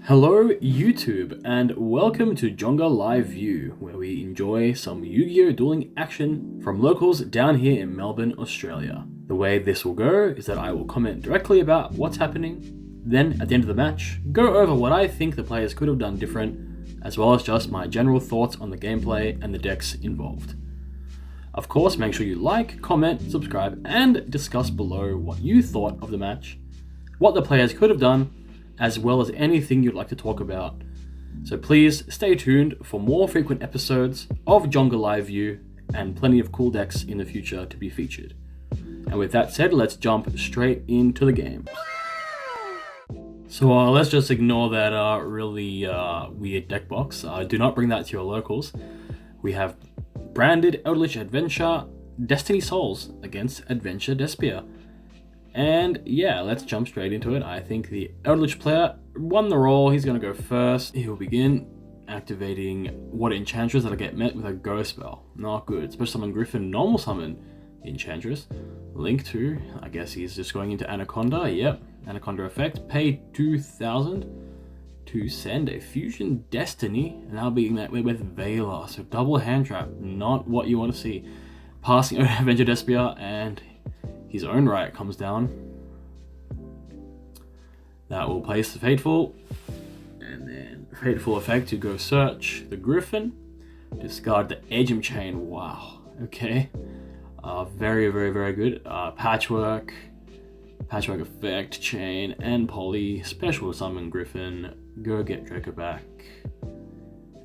Hello YouTube and welcome to Jonga Live View, where we enjoy some Yu-Gi-Oh! Dueling action from locals down here in Melbourne, Australia. The way this will go is that I will comment directly about what's happening, then at the end of the match, go over what I think the players could have done different, as well as just my general thoughts on the gameplay and the decks involved. Of course, make sure you like, comment, subscribe, and discuss below what you thought of the match, what the players could have done, as well as anything you'd like to talk about. So please stay tuned for more frequent episodes of Jonga Live View and plenty of cool decks in the future to be featured. And with that said, let's jump straight into the game. So let's just ignore that really weird deck box. Do not bring that to your locals. We have branded Eldritch Adventure Destiny Souls against Adventure Despia. And yeah, let's jump straight into it. I think the Eldritch player won the roll. He's going to go first. He'll begin activating Water Enchantress that'll get met with a Go spell. Not good. Special Summon Griffin, Normal Summon Enchantress. Link 2. I guess he's just going into Anaconda. Yep. Anaconda effect. Pay 2,000 to send a Fusion Destiny. And that'll be met with Veiler. So double hand trap. Not what you want to see. Passing over Adventure Despia and his own Riot comes down. That will place the Fateful, and then Fateful effect to go search the Griffin. Discard the Edgem Chain. Wow. Okay. Very good. Patchwork effect, Chain, and Poly. Special summon Griffin. Go get Draco back.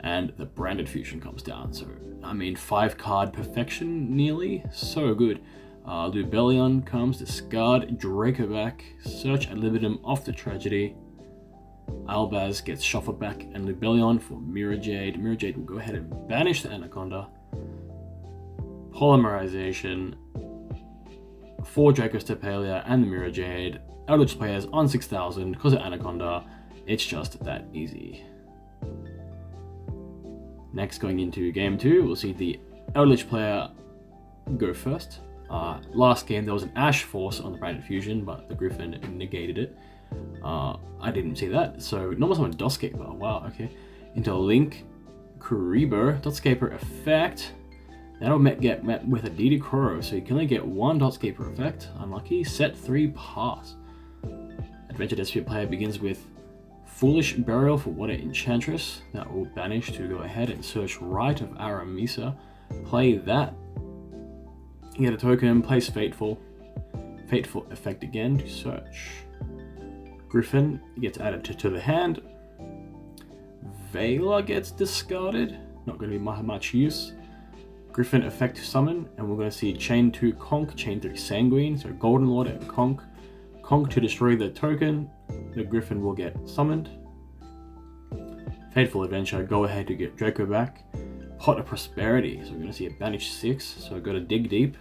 And the Branded Fusion comes down. So, I mean, 5-card perfection nearly. So good. Lubellion comes, discard Draco back, search ad libitum off the Tragedy. Albaz gets shuffled back, and Lubellion for Mirror Jade. Mirror Jade will go ahead and banish the Anaconda. Polymerization, 4 Draco Stepalia and the Mirror Jade. Eldritch players on 6,000 because of Anaconda. It's just that easy. Next, going into game 2, we'll see the Eldritch player go first. Last game there was an Ash Force on the Branded Fusion, but the Griffin negated it. I didn't see that. So normal summon Dotscaper. Wow, okay. Into Link Kuribo. Dotscaper effect. That'll get met with a DD Koro, so you can only get 1 Dotscaper effect. Unlucky. Set 3 pass. Adventure Despia player begins with Foolish Burial for Water Enchantress. That will banish to go ahead and search Rite of Aramisa. Play that. You get a token, place Fateful. Fateful effect again to search. Griffin gets added to the hand. Veiler gets discarded. Not going to be much use. Griffin effect to summon, and we're going to see Chain 2 Conk, Chain 3 Sanguine, so Golden Lord and Conk. Conk to destroy the token. The Griffin will get summoned. Fateful Adventure, go ahead to get Draco back. Pot of Prosperity, so we're going to see a banish 6, so I've got to dig deep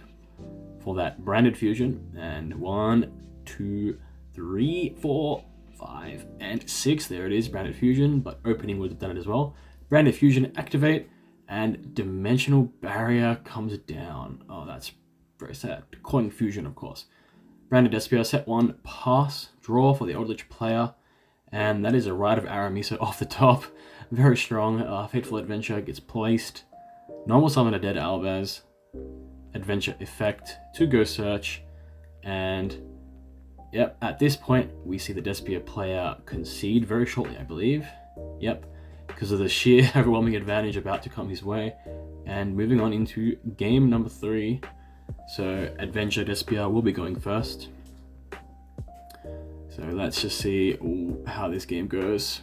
for that Branded Fusion, and 1, 2, 3, 4, 5, and 6, there it is, Branded Fusion, but opening would have done it as well. Branded Fusion activate, and Dimensional Barrier comes down. Oh, that's very sad. Coin Fusion, of course. Branded Despia, set 1, pass, draw for the Eldritch player, and that is a Rite of Aramisa off the top. Very strong. Fateful Adventure gets placed. Normal summon a dead Albaz. Adventure effect to go search. And yep, at this point we see the Despia player concede very shortly, I believe. Yep, because of the sheer overwhelming advantage about to come his way. And moving on into game number 3. So Adventure Despia will be going first. So let's just see how this game goes.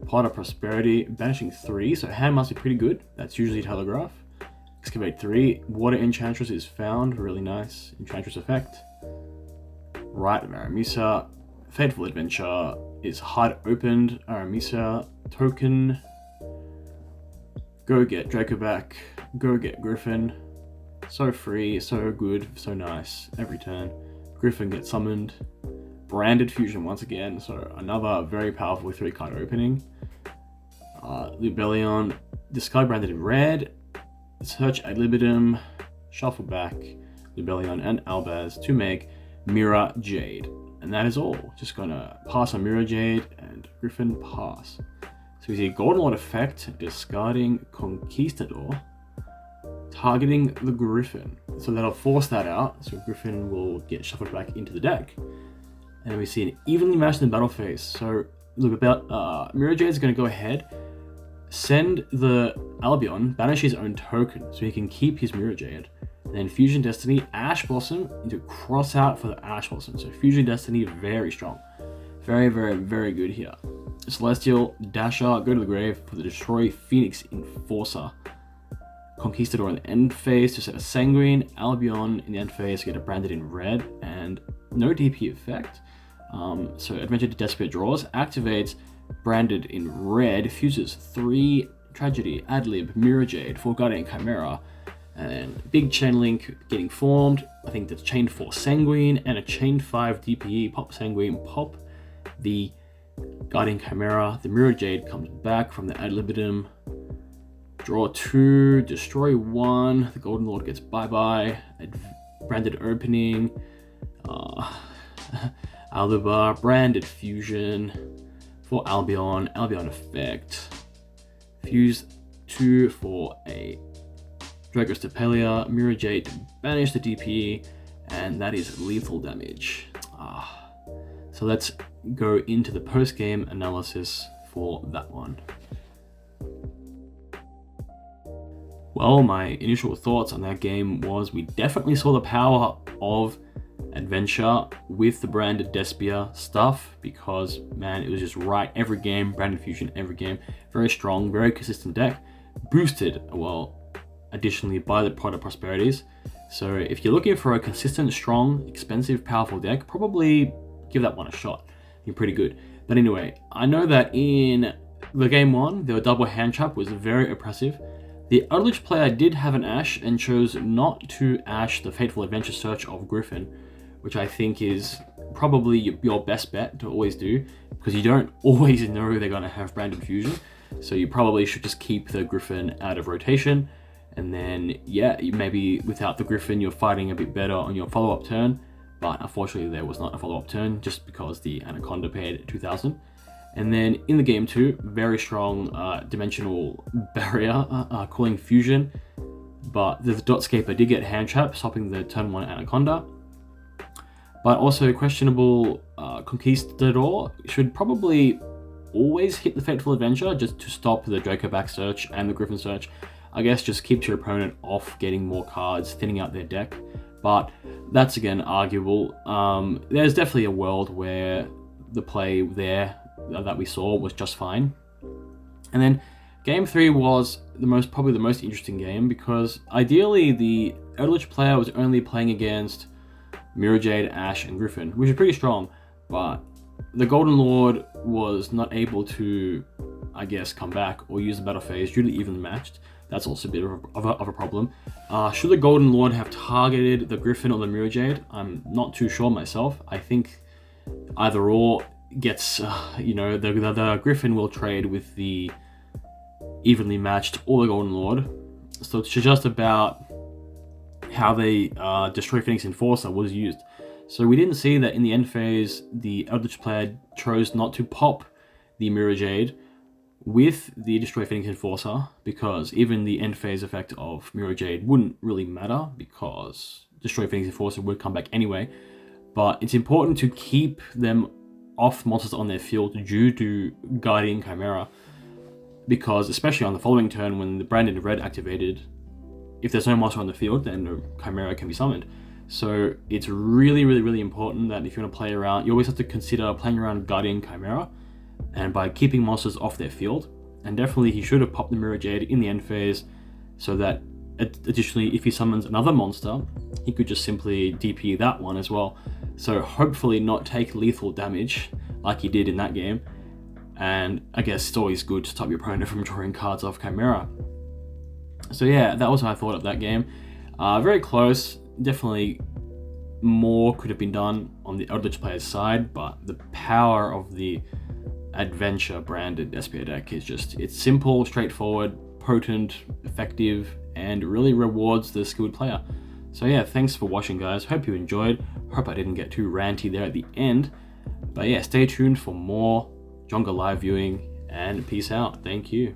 Pot of Prosperity, banishing 3, so hand must be pretty good. That's usually Telegraph. Excavate 3, Water Enchantress is found, really nice. Enchantress effect. Rite of Aramisa, Fateful Adventure is hard opened. Aramisa, token. Go get Draco back, go get Griffin. So free, so good, so nice, every turn. Griffin gets summoned. Branded Fusion once again, so another very powerful 3-card opening. Lubellion, discard Branded in red, search ad libitum, shuffle back Lubellion and Albaz to make Mirror Jade. And that is all. Just gonna pass on Mirror Jade and Griffin pass. So we see Golden Lord effect, discarding Conquistador, targeting the Griffin. So that'll force that out, so Griffin will get shuffled back into the deck. And we see an evenly matched in the battle phase. So look, Mirror Jade is going to go ahead, send the Albion, banish his own token, so he can keep his Mirror Jade. And then Fusion Destiny, Ash Blossom into cross out for the Ash Blossom. So Fusion Destiny, very strong. Very, very, very good here. Celestial, Dasher, go to the grave for the Destroy Phoenix Enforcer. Conquistador in the end phase to set a Sanguine, Albion in the end phase to get it branded in red, and no DP effect. So Adventure to Despia draws, activates branded in red, fuses 3 Tragedy, Adlib, Mirror Jade, for Guardian Chimera, and big chain link getting formed. I think that's chain 4 Sanguine and a chain 5 DPE, pop Sanguine, pop the Guardian Chimera. The Mirror Jade comes back from the Ad libitum. Draw 2, destroy 1. The Golden Lord gets bye-bye. Branded opening. Aldebar, branded fusion for Albion. Albion effect. Fuse 2 for a Dragos Tepelia. Mirror Jade to banish the DP, and that is lethal damage. So let's go into the post-game analysis for that one. Well, my initial thoughts on that game was we definitely saw the power of Adventure with the branded Despia stuff, because man, it was just right every game, branded fusion every game, very strong, very consistent deck, boosted, well, additionally by the product prosperities. So if you're looking for a consistent, strong, expensive, powerful deck, probably give that one a shot. You're pretty good. But anyway, I know that in the game 1, the double hand trap was very oppressive. The Eldritch player did have an Ash and chose not to Ash the Fateful Adventure Search of Griffin, which I think is probably your best bet to always do, because you don't always know they're going to have branded fusion. So you probably should just keep the Griffin out of rotation. And then, yeah, maybe without the Griffin, you're fighting a bit better on your follow-up turn. But unfortunately, there was not a follow-up turn just because the Anaconda paid 2,000. And then in the game 2, very strong dimensional barrier, calling fusion. But the Dotscaper did get hand trap, stopping the turn 1 Anaconda. But also questionable Conquistador should probably always hit the Fateful Adventure just to stop the Draco back search and the Griffin search. I guess just keeps your opponent off getting more cards, thinning out their deck. But that's again arguable. There's definitely a world where the play there that we saw was just fine. And then game 3 was probably the most interesting game, because ideally the Eldritch player was only playing against Mirror Jade, Ash, and Griffin, which is pretty strong, but the Golden Lord was not able to, I guess, come back or use the battle phase due to evenly matched. That's also a bit of a problem. Should the Golden Lord have targeted the Griffin or the Mirror Jade? I'm not too sure myself. I think either or gets, the Griffin will trade with the evenly matched or the Golden Lord. So it's just about how the Destroy Phoenix Enforcer was used. So we didn't see that in the end phase, the Eldritch player chose not to pop the Mirror Jade with the Destroy Phoenix Enforcer, because even the end phase effect of Mirror Jade wouldn't really matter, because Destroy Phoenix Enforcer would come back anyway. But it's important to keep them off monsters on their field due to Guardian Chimera, because especially on the following turn when the branded red activated, if there's no monster on the field, then no Chimera can be summoned. So it's really, really, really important that if you want to play around, you always have to consider playing around Guardian Chimera, and by keeping monsters off their field. And definitely he should have popped the Mirror Jade in the end phase, so that additionally if he summons another monster, he could just simply DP that one as well. So hopefully not take lethal damage like he did in that game. And I guess it's always good to stop your opponent from drawing cards off Chimera. So yeah, that was what I thought of that game. Very close. Definitely more could have been done on the Eldritch player's side, but the power of the Adventure branded Despia deck is just, it's simple, straightforward, potent, effective, and really rewards the skilled player. So yeah, thanks for watching, guys. Hope you enjoyed. Hope I didn't get too ranty there at the end. But yeah, stay tuned for more Jonga live viewing, and peace out. Thank you.